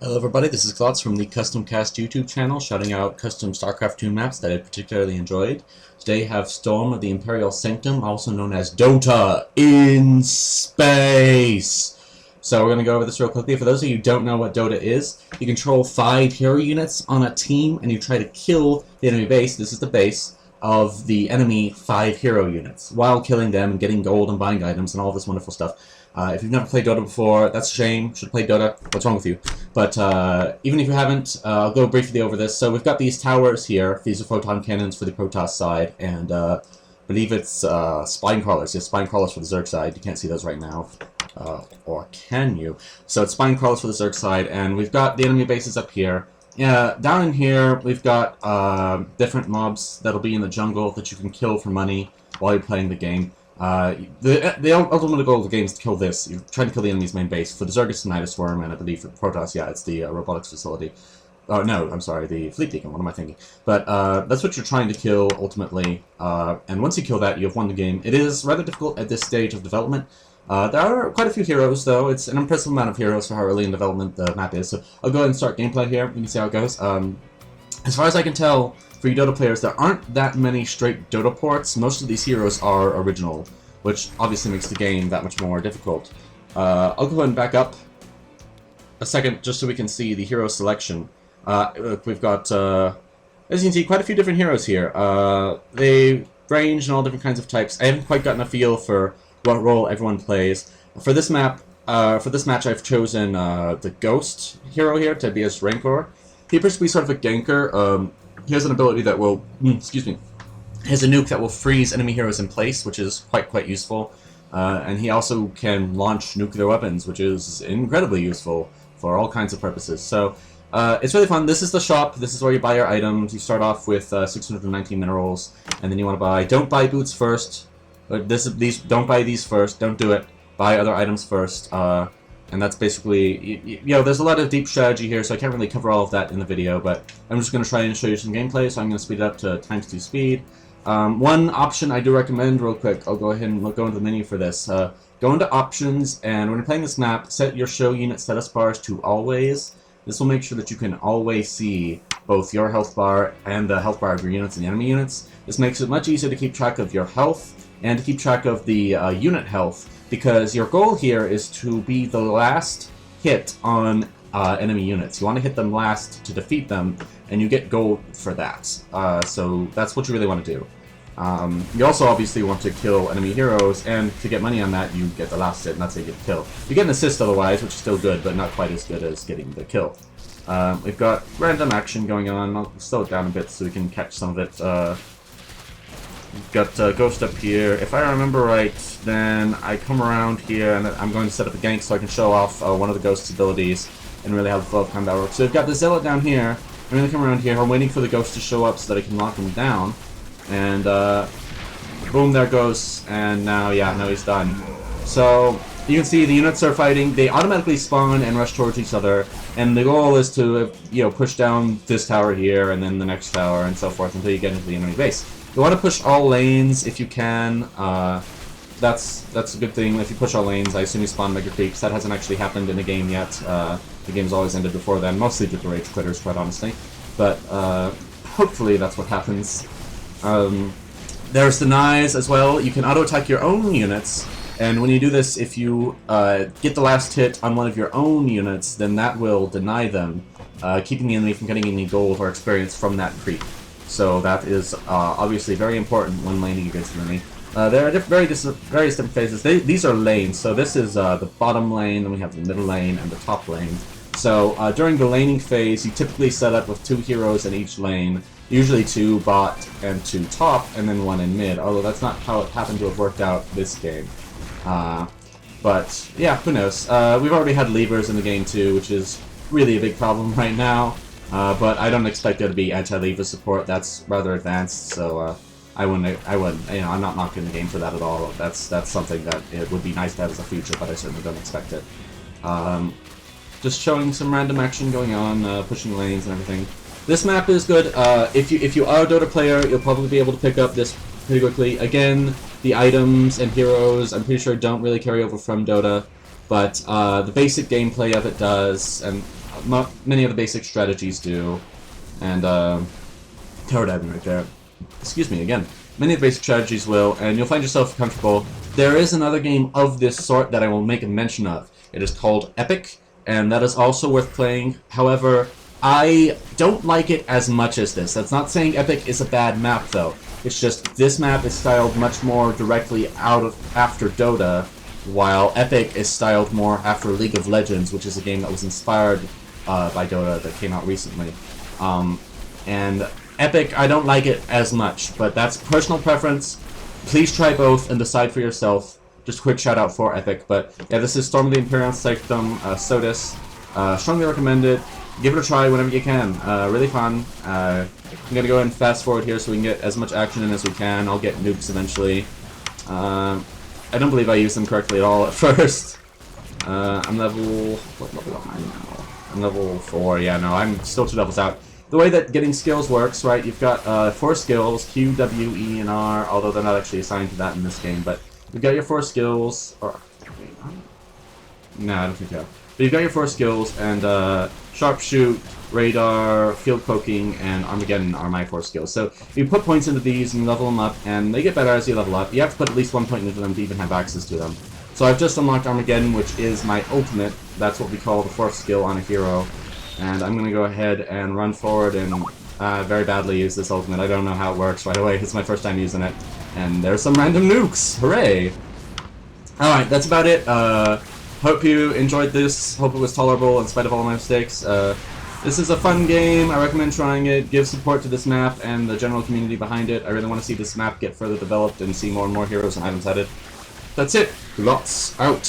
Hello everybody, this is Klotz from the CustomCast YouTube channel, shouting out custom StarCraft 2 maps that I particularly enjoyed. Today I have Storm of the Imperial Sanctum, also known as DotA in Space. So we're going to go over this real quickly. For those of you who don't know what DotA is, you control 5 hero units on a team and you try to kill the enemy base, this is the base, of the enemy 5 hero units, while killing them and getting gold and buying items and all this wonderful stuff. If you've never played Dota before, that's a shame. You should play Dota. What's wrong with you? But even if you haven't, I'll go briefly over this. So we've got these towers here. These are photon cannons for the Protoss side, and I believe it's spine crawlers. Yes, spine crawlers for the Zerg side. You can't see those right now. Or can you? So it's spine crawlers for the Zerg side, and we've got the enemy bases up here. Yeah, down in here, we've got different mobs that'll be in the jungle that you can kill for money while you're playing the game. The ultimate goal of the game is to kill this. You're trying to kill the enemy's main base. For the Zerg, it's the Nidus Worm, and I believe for Protoss, yeah, it's the robotics facility. Oh, no, I'm sorry, the Fleet Beacon, what am I thinking? But that's what you're trying to kill, ultimately. And once you kill that, you have won the game. It is rather difficult at this stage of development. There are quite a few heroes, though. It's an impressive amount of heroes for how early in development the map is. So I'll go ahead and start gameplay here. You can see how it goes. As far as I can tell, for you Dota players, there aren't that many straight Dota ports. Most of these heroes are original, which obviously makes the game that much more difficult. I'll go ahead and back up a second just so we can see the hero selection. We've got, as you can see, quite a few different heroes here. They range in all different kinds of types. I haven't quite gotten a feel for what role everyone plays. For this map, for this match, I've chosen the Ghost hero here, Tibius Rancor. He appears to be sort of a ganker. He has an ability that will, excuse me, has a nuke that will freeze enemy heroes in place, which is quite useful. And he also can launch nuclear weapons, which is incredibly useful for all kinds of purposes. So it's really fun. This is the shop. This is where you buy your items. You start off with 619 minerals, and then you want to buy. Don't buy boots first. Don't buy these first. Don't do it. Buy other items first. And that's basically, you know, there's a lot of deep strategy here, so I can't really cover all of that in the video, but I'm just going to try and show you some gameplay, so I'm going to speed it up to ×2 speed. One option I do recommend real quick, I'll go ahead and go into the menu for this. Go into options, and when you're playing this map, set your show unit status bars to always. This will make sure that you can always see both your health bar and the health bar of your units and the enemy units. This makes it much easier to keep track of your health and to keep track of the unit health, because your goal here is to be the last hit on enemy units. You want to hit them last to defeat them, and you get gold for that. So that's what you really want to do. You also obviously want to kill enemy heroes, and to get money on that, you get the last hit, and that's how you get the kill. You get an assist otherwise, which is still good, but not quite as good as getting the kill. We've got random action going on. I'll slow it down a bit so we can catch some of it. We've got Ghost up here. If I remember right, then I come around here, and I'm going to set up a gank so I can show off one of the Ghost's abilities and really how the flow of combat works. So we've got the Zealot down here. I'm going to come around here. I'm waiting for the Ghost to show up so that I can lock him down. And boom, there goes. And now, yeah, now he's done. So you can see the units are fighting. They automatically spawn and rush towards each other. And the goal is to, you know, push down this tower here and then the next tower and so forth until you get into the enemy base. You want to push all lanes if you can. That's a good thing. If you push all lanes, I assume you spawn mega creeps. That hasn't actually happened in the game yet. The game's always ended before then, mostly due to rage quitters, quite honestly. But hopefully that's what happens. There's denies as well. You can auto-attack your own units, and when you do this, if you get the last hit on one of your own units, then that will deny them, keeping the enemy from getting any gold or experience from that creep. So that is obviously very important when laning against an enemy. There are various different phases. These are lanes. So this is the bottom lane, then we have the middle lane, and the top lane. So during the laning phase, you typically set up with 2 heroes in each lane, usually 2 bot and 2 top, and then 1 in mid, although that's not how it happened to have worked out this game. But yeah, who knows. We've already had levers in the game too, which is really a big problem right now. But I don't expect there to be anti-lever support. That's rather advanced, so I wouldn't, you know, I'm not knocking the game for that at all. That's something that it would be nice to have as a feature, but I certainly don't expect it. Just showing some random action going on, pushing lanes and everything. This map is good. If you are a Dota player, you'll probably be able to pick up this pretty quickly. Again, the items and heroes, I'm pretty sure don't really carry over from Dota, but the basic gameplay of it does, and many of the basic strategies do. And, tower diving right there. Excuse me, again. Many of the basic strategies will, and you'll find yourself comfortable. There is another game of this sort that I will make a mention of. It is called Epic, and that is also worth playing. However, I don't like it as much as this. That's not saying Epic is a bad map, though. It's just this map is styled much more directly after Dota, while Epic is styled more after League of Legends, which is a game that was inspired by Dota that came out recently. And Epic, I don't like it as much, but that's personal preference. Please try both and decide for yourself. Just a quick shout out for Epic, but yeah, this is Storm of the Imperial Sanctum, Sodus. Strongly recommend it. Give it a try whenever you can. Really fun. I'm gonna go ahead and fast forward here so we can get as much action in as we can. I'll get nukes eventually. I don't believe I used them correctly at all at first. I'm level... what level am I now? I'm level 4, yeah, no, I'm still 2 levels out. The way that getting skills works, right, you've got 4 skills, Q, W, E, and R, although they're not actually assigned to that in this game, but you've got your 4 skills, or... no, I don't think so. But you've got your 4 skills, and Sharpshoot, Radar, Field Poking, and Armageddon are my 4 skills. So you put points into these and level them up, and they get better as you level up. You have to put at least 1 point into them to even have access to them. So I've just unlocked Armageddon, which is my ultimate. That's what we call the 4th skill on a hero. And I'm going to go ahead and run forward and very badly use this ultimate. I don't know how it works right away. It's my first time using it. And there's some random nukes! Hooray! Alright, that's about it. Hope you enjoyed this. Hope it was tolerable in spite of all my mistakes. This is a fun game. I recommend trying it. Give support to this map and the general community behind it. I really want to see this map get further developed and see more and more heroes and items added. That's it. Lots out.